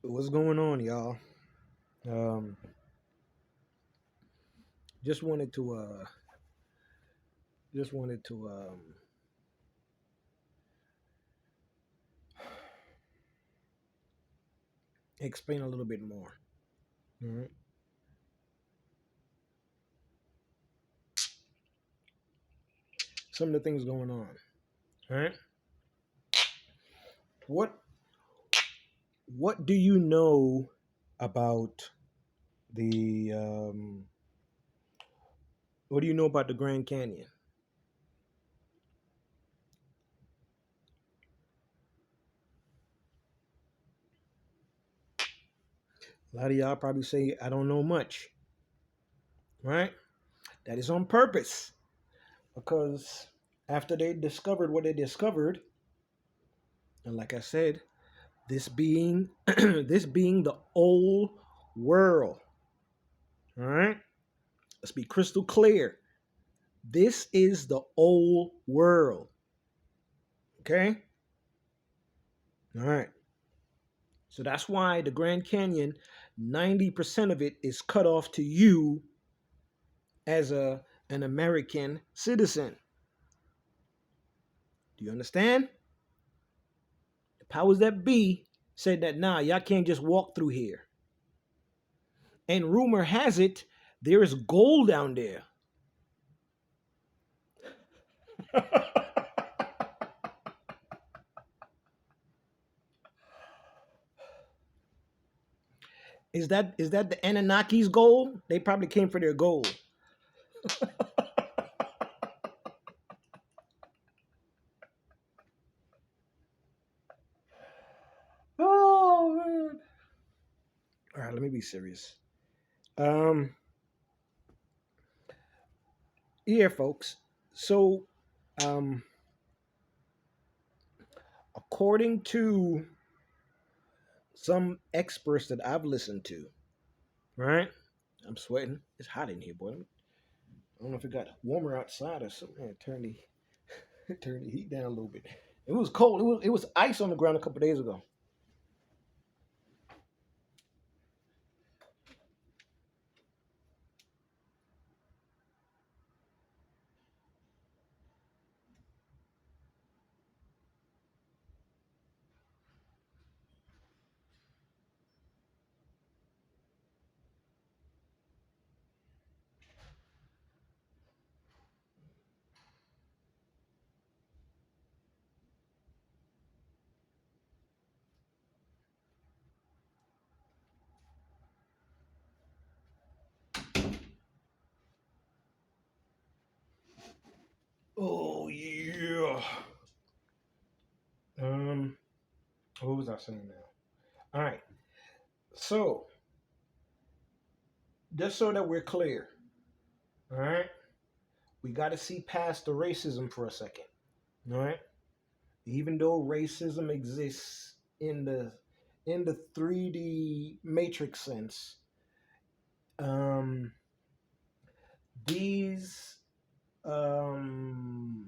What's going on, y'all? Um, just wanted to just wanted to explain a little bit more. All right, some of the things going on. All right, what what do you know about the what do you know about the Grand Canyon? A lot of y'all probably say I don't know much. Right? That is on purpose because after they discovered what they discovered, and like I said, this being this being the old world. All right. Let's be crystal clear. This is the old world. Okay. All right. So that's why the Grand Canyon, 90% of it is cut off to you as an American citizen. Do you understand? The powers that be said that nah, y'all can't just walk through here. And rumor has it there is gold down there. Is that the Anunnaki's gold? They probably came for their gold. Oh man. All right, let me be serious. Um, yeah, folks. So, um, according to some experts that I've listened to, right? I'm sweating. It's hot in here, boy. I don't know if it got warmer outside or something. Turn the turn the heat down a little bit. It was cold. It was ice on the ground a couple days ago. Oh yeah. Um, what was I saying now? All right. So just so that we're clear, all right, we got to see past the racism for a second. All right. Even though racism exists in the 3D matrix sense, um, these um,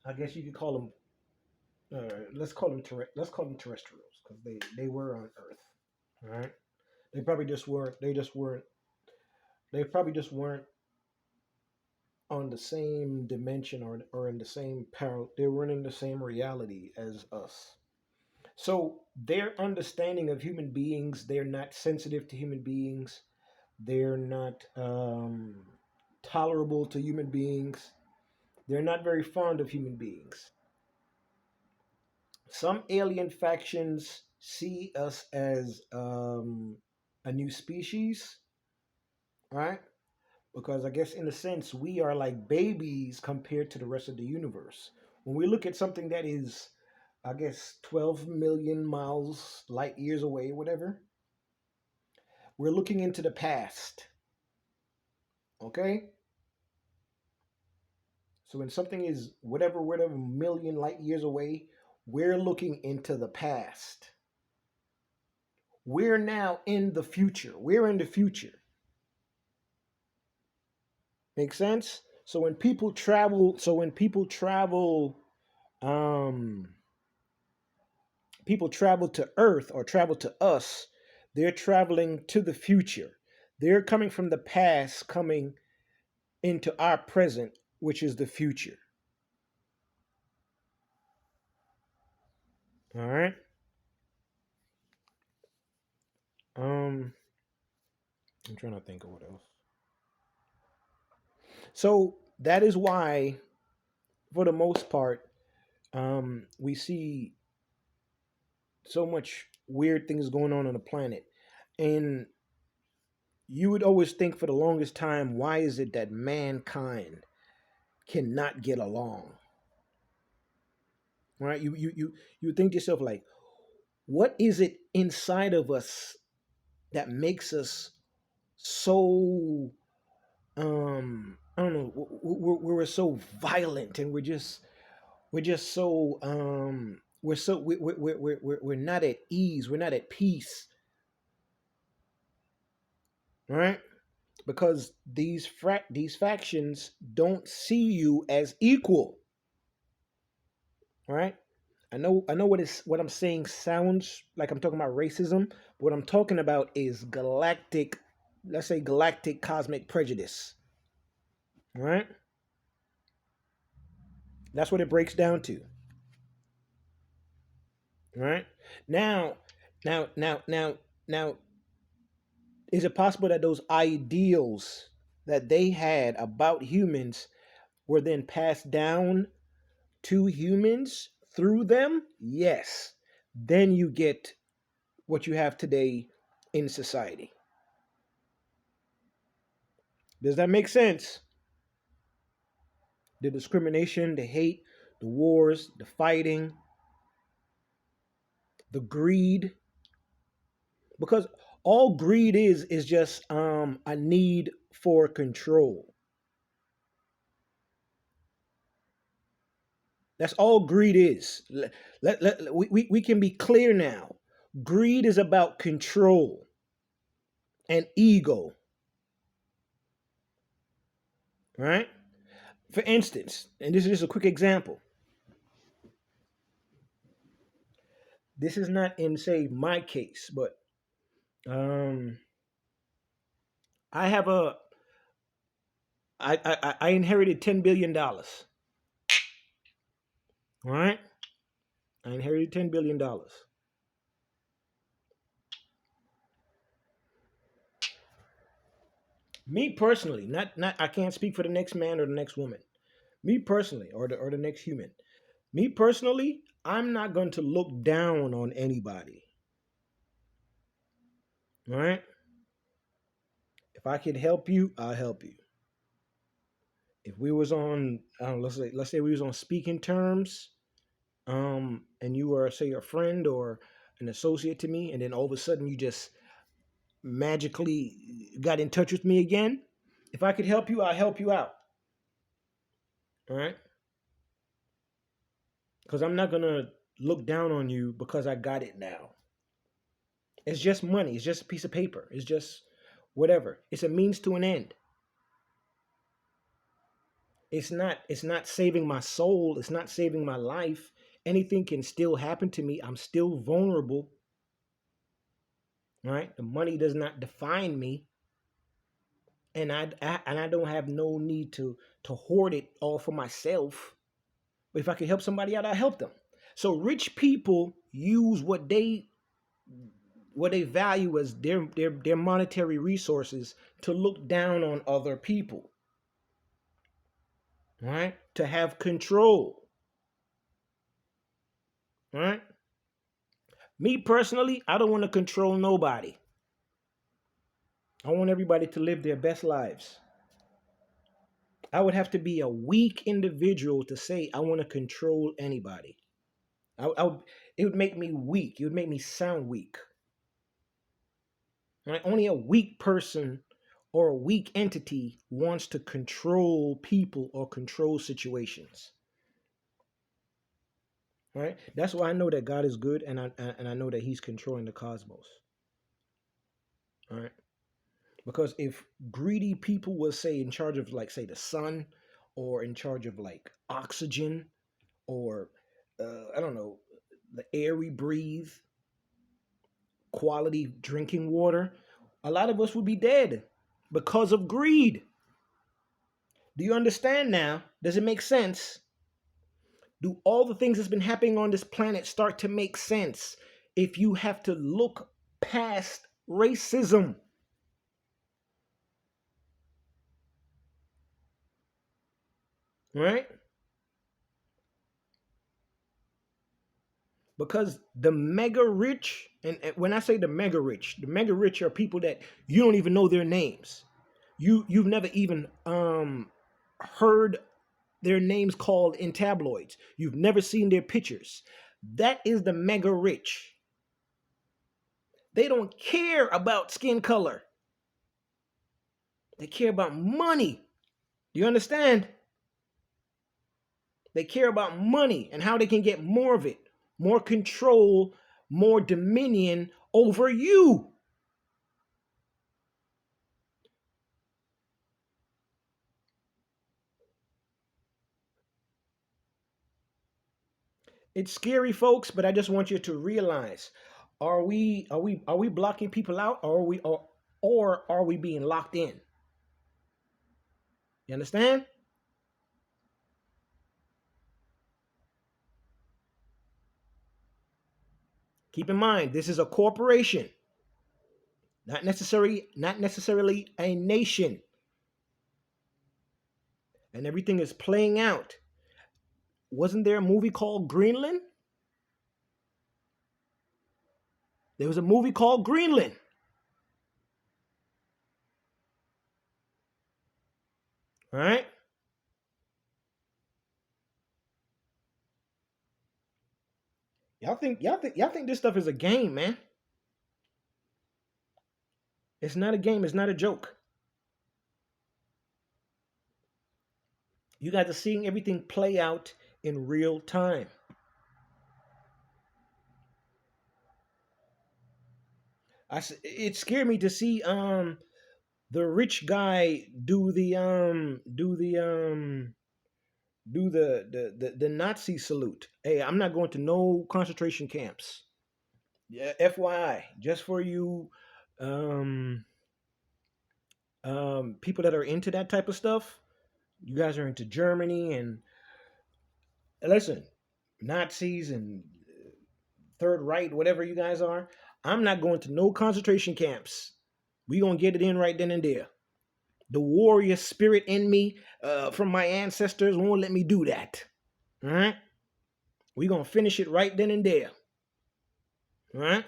I guess you could call them let's call them terrestrials because they were on Earth. All right. They probably just weren't. They probably just weren't on the same dimension or in the same parallel. They weren't in the same reality as us. So their understanding of human beings, they're not sensitive to human beings. They're not tolerable to human beings. They're not very fond of human beings. Some alien factions see us as a new species, right? Because I guess in a sense we are like babies compared to the rest of the universe. When we look at something that is, I guess, 12 million miles, light years away, whatever, we're looking into the past. Okay? So when something is whatever million light years away, we're looking into the past. We're now in the future. We're in the future. Make sense? So when people travel um people travel to Earth or travel to us, they're traveling to the future. They're coming from the past, coming into our present, which is the future. All right. Um, I'm trying to think of what else. So that is why, for the most part, we see so much weird things going on the planet, and you would always think for the longest time, why is it that mankind cannot get along? Right? You think to yourself like, what is it inside of us that makes us so I don't know, we're so violent, and we're just so we're not at ease, we're not at peace, right? Because these factions don't see you as equal, right? I know what I'm saying sounds like I'm talking about racism, but what I'm talking about is galactic, let's say galactic cosmic prejudice, right? That's what it breaks down to, right? Now, now, is it possible that those ideals that they had about humans were then passed down to humans through them? Yes. Then you get what you have today in society. Does that make sense? The discrimination, the hate, the wars, the fighting, the greed, because all greed is just a need for control. That's all greed is. We can be clear now. Greed is about control and ego, right? For instance, and this is just a quick example. This is not in, say, my case, but um, I have a I inherited $10 billion. All right, I inherited $10 billion. Me personally, not I can't speak for the next man or the next woman. Me personally, or the next human. Me personally, I'm not going to look down on anybody. All right. If I can help you, I'll help you. If we was on, I don't know, let's say we was on speaking terms, and you were, say, a friend or an associate to me, and then all of a sudden you just magically got in touch with me again. If I could help you, I'll help you out. All right. Because I'm not gonna look down on you because I got it now. It's just money. It's just a piece of paper. It's just whatever. It's a means to an end. It's not saving my soul. It's not saving my life. Anything can still happen to me. I'm still vulnerable. Right? The money does not define me, and I don't have no need to hoard it all for myself. But if I can help somebody out, I help them. So rich people use what they value as their monetary resources to look down on other people, right? To have control, right? Me personally, I don't want to control nobody. I want everybody to live their best lives. I would have to be a weak individual to say I want to control anybody. It would make me weak. It would make me sound weak. Right? Only a weak person or a weak entity wants to control people or control situations. Right? That's why I know that God is good, and I know that He's controlling the cosmos. All right. Because if greedy people was, say, in charge of, like, say, the sun, or in charge of, like, oxygen, or I don't know, air we breathe, quality drinking water, a lot of us would be dead because of greed. Do you understand now? Does it make sense? Do all the things that's been happening on this planet start to make sense if you have to look past racism? Right? Because the mega rich, and when I say the mega rich are people that you don't even know their names. You've never even heard their names called in tabloids. You've never seen their pictures. That is the mega rich. They don't care about skin color. They care about money. Do you understand? They care about money and how they can get more of it, more control, more dominion over you. It's scary, folks, but I just want you to realize: are we blocking people out, or are we being locked in? You understand? Keep in mind, this is a corporation, not necessarily a nation, and everything is playing out. Wasn't there a movie called Greenland? There was a movie called Greenland. All right. Y'all think this stuff is a game, man. It's not a game, it's not a joke. You guys are seeing everything play out in real time. It scared me to see the rich guy do the Nazi salute. Hey, I'm not going to no concentration camps. Yeah, FYI, just for you um people that are into that type of stuff. You guys are into Germany and listen, Nazis and Third Reich, whatever you guys are. I'm not going to no concentration camps. We gonna get it in right then and there. The warrior spirit in me from my ancestors won't let me do that. All right, we gonna finish it right then and there. All right,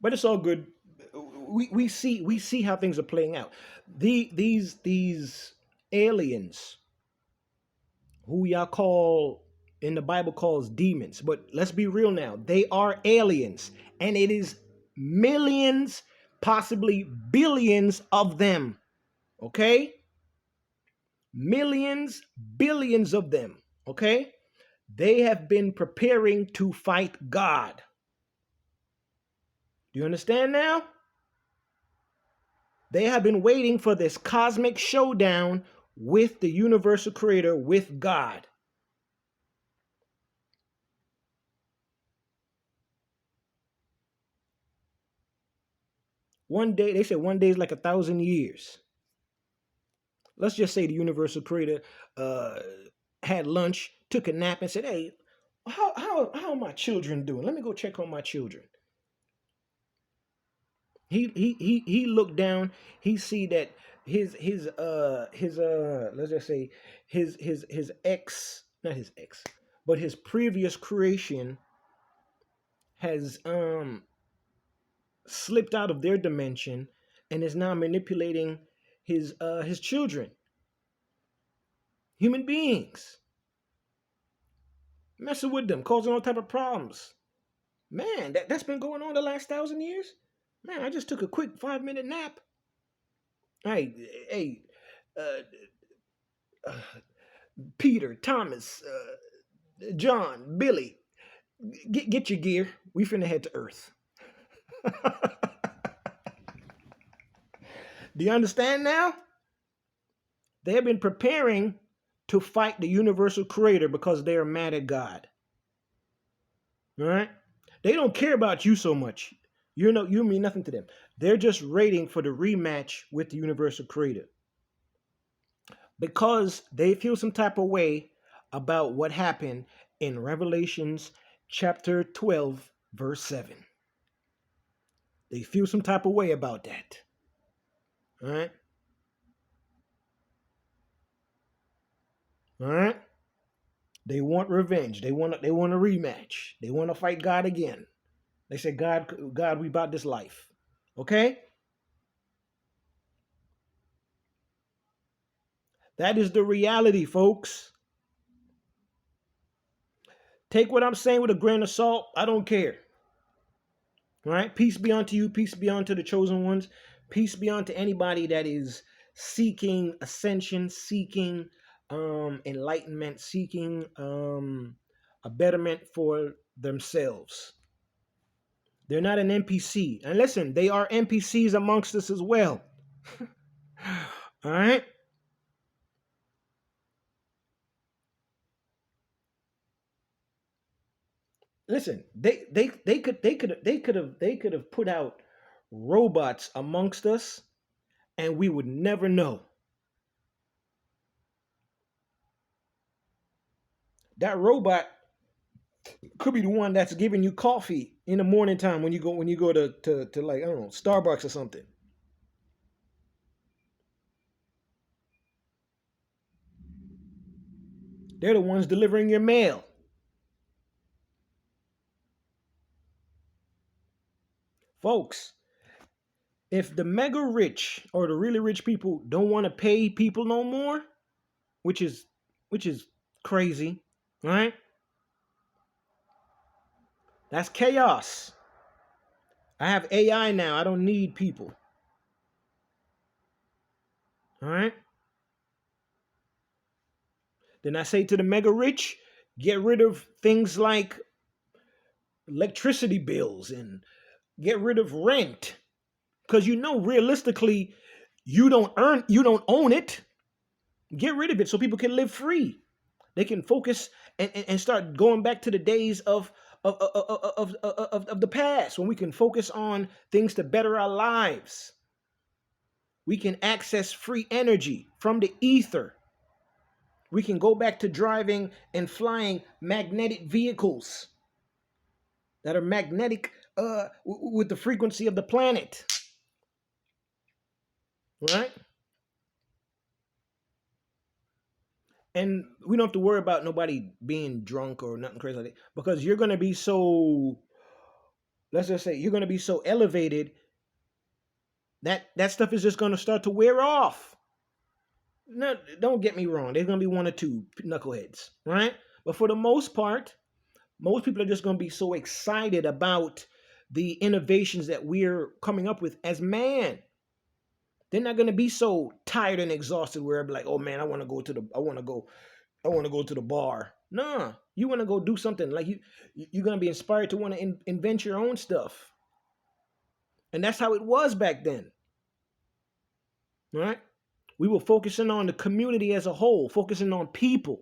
but it's all good. We see how things are playing out. These aliens who y'all call in the Bible calls demons, but let's be real now. They are aliens, and it is millions, possibly billions of them. Okay? Millions, billions of them. Okay? They have been preparing to fight God. Do you understand now? They have been waiting for this cosmic showdown with the universal creator, with God. One day, they said one day is like 1,000 years. Let's just say the universal creator uh, had lunch, took a nap, and said, "Hey, how are my children doing? Let me go check on my children." He looked down. He see that his let's just say his ex, not his ex, but his previous creation has slipped out of their dimension and is now manipulating his children, human beings, messing with them, causing all type of problems. Man, that's been going on the last 1,000 years. Man, I just took a quick 5 minute nap. Hey, hey, uh, Peter, Thomas, John, Billy, get your gear. We finna head to Earth. Do you understand now? They have been preparing to fight the universal creator because they are mad at God. All right? They don't care about you so much. You mean nothing to them. They're just waiting for the rematch with the universal creator because they feel some type of way about what happened in Revelations chapter 12, verse 7. They feel some type of way about that. All right? All right? They want revenge. They want a rematch. They want to fight God again. They say, God, we about this life. Okay? That is the reality, folks. Take what I'm saying with a grain of salt. I don't care. All right? Peace be unto you. Peace be unto the chosen ones. Peace be unto anybody that is seeking ascension, seeking enlightenment, seeking a betterment for themselves. They're not an NPC. And listen, they are NPCs amongst us as well. All right? Listen, they could have put out robots amongst us and we would never know. That robot could be the one that's giving you coffee in the morning time when you go to like, I don't know, Starbucks or something. They're the ones delivering your mail. Folks, if the mega rich or the really rich people don't want to pay people no more, which is crazy, right? That's chaos. I have AI now. I don't need people. All right? Then I say to the mega rich, get rid of things like electricity bills and get rid of rent. Because realistically, you don't own it. Get rid of it so people can live free. They can focus and start going back to the days of the past when we can focus on things to better our lives. We can access free energy from the ether. We can go back to driving and flying magnetic vehicles that are magnetic with the frequency of the planet. Right? And we don't have to worry about nobody being drunk or nothing crazy like that because you're going to be so, let's just say, you're going to be so elevated that stuff is just going to start to wear off. No, don't get me wrong. There's going to be one or two knuckleheads, right? But for the most part, most people are just going to be so excited about the innovations that we're coming up with as man. They're not going to be so tired and exhausted where they're like, oh man, I want to go to the bar. Nah, you want to go do something like you're going to be inspired to want to invent your own stuff. And that's how it was back then. Right? We were focusing on the community as a whole, focusing on people.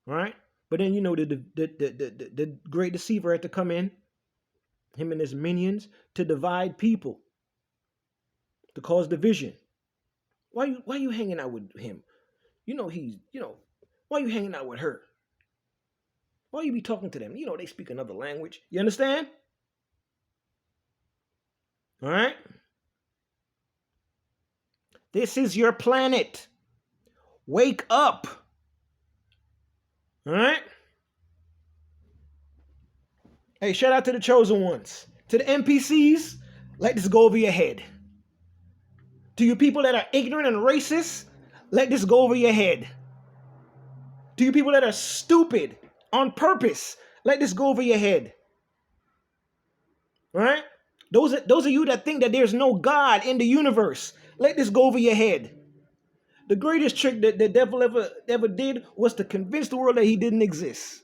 Right? But then the great deceiver had to come in, him and his minions, to divide people, to cause division. Why you hanging out with him? Why you hanging out with her? Why you be talking to them? They speak another language. You understand? All right? This is your planet. Wake up. All right? Hey, shout out to the chosen ones. To the NPCs, let this go over your head. To you people that are ignorant and racist, let this go over your head. To you people that are stupid on purpose, let this go over your head. All right? Those of you that think that there's no God in the universe, let this go over your head. The greatest trick that the devil ever did was to convince the world that he didn't exist.